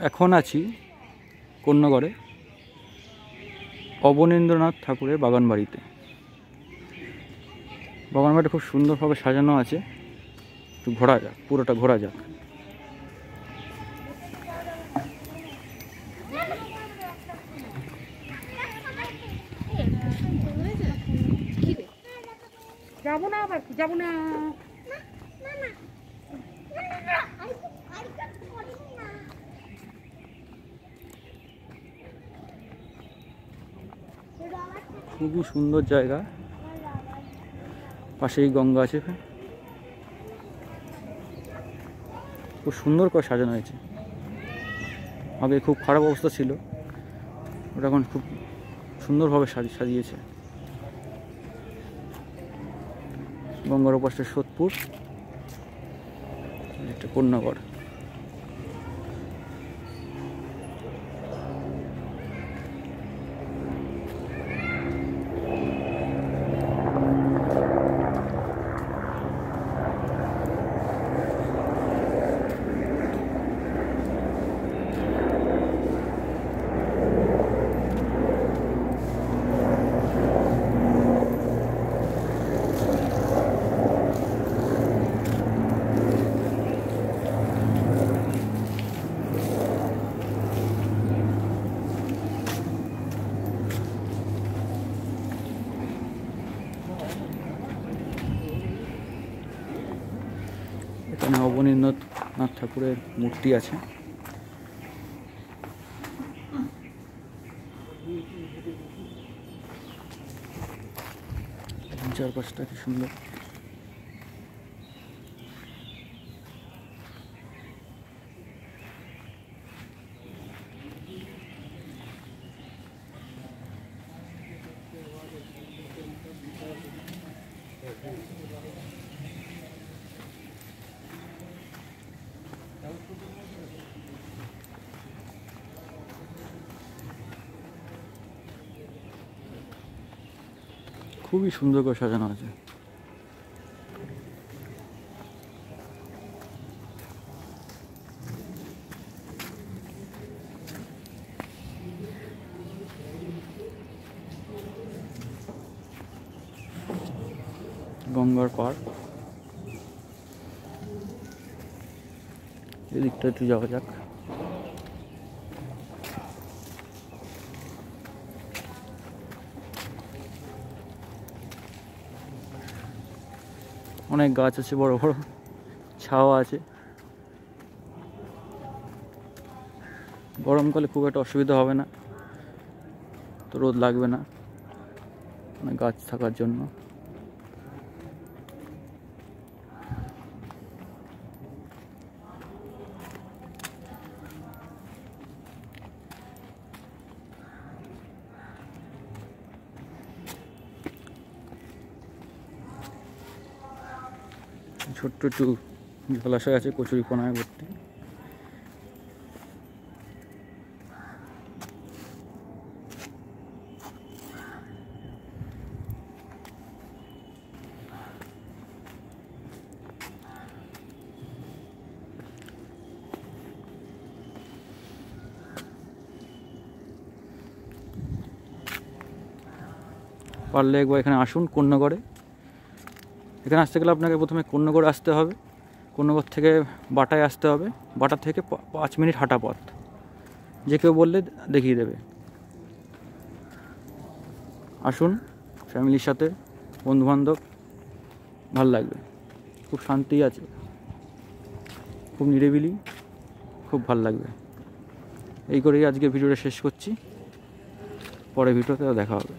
এখন আছি কোন্নগরে অবনীন্দ্রনাথ ঠাকুরের বাগান বাড়িতে। বাগান বাড়িটা খুব সুন্দরভাবে সাজানো আছে। একটু ঘোরা যাক, পুরোটা ঘোরা যাক। যাবো না, আবার যাবো না। খুবই সুন্দর জায়গা, পাশেই গঙ্গা আছে। খুব সুন্দর করে সাজানো হয়েছে। আগে খুব খারাপ অবস্থা ছিল, ওটা এখন খুব সুন্দরভাবে সাজিয়েছে। গঙ্গার ওপাশে সোদপুর, একটা কোন্নগর। এখানে অবনীন্দ্রনাথ ঠাকুরের মূর্তি আছে। চারপাশটা কি সুন্দর। খুবই সুন্দর করে সাজানো আছে। গঙ্গার পাড়, এদিকটা একটু যাওয়া যাক। অনেক গাছ আছে, বড় বড়, ছাওয়া আছে। গরমকালে খুব একটা অসুবিধা হবে না, তো রোদ লাগবে না অনেক গাছ থাকার জন্য। ছোট্ট একটু জলাশয় আছে, কচুরিপানায় ভর্তি। পারলে একবার এখানে আসুন কোন্নগরে। এখানে আসতে গেলে আপনাকে প্রথমে কোন্নগর আসতে হবে। কোন্নগর থেকে বাটায় আসতে হবে। বাটা থেকে 5 মিনিট হাঁটা পথ। যে কেউ বললে দেখিয়ে দেবে। আসুন ফ্যামিলির সাথে, বন্ধুবান্ধব, ভাল লাগবে। খুব শান্তি আছে, খুব নিরিবিলি, খুব ভাল লাগবে। এই করেই আজকে ভিডিওটা শেষ করছি। পরে ভিডিওতে দেখা হবে।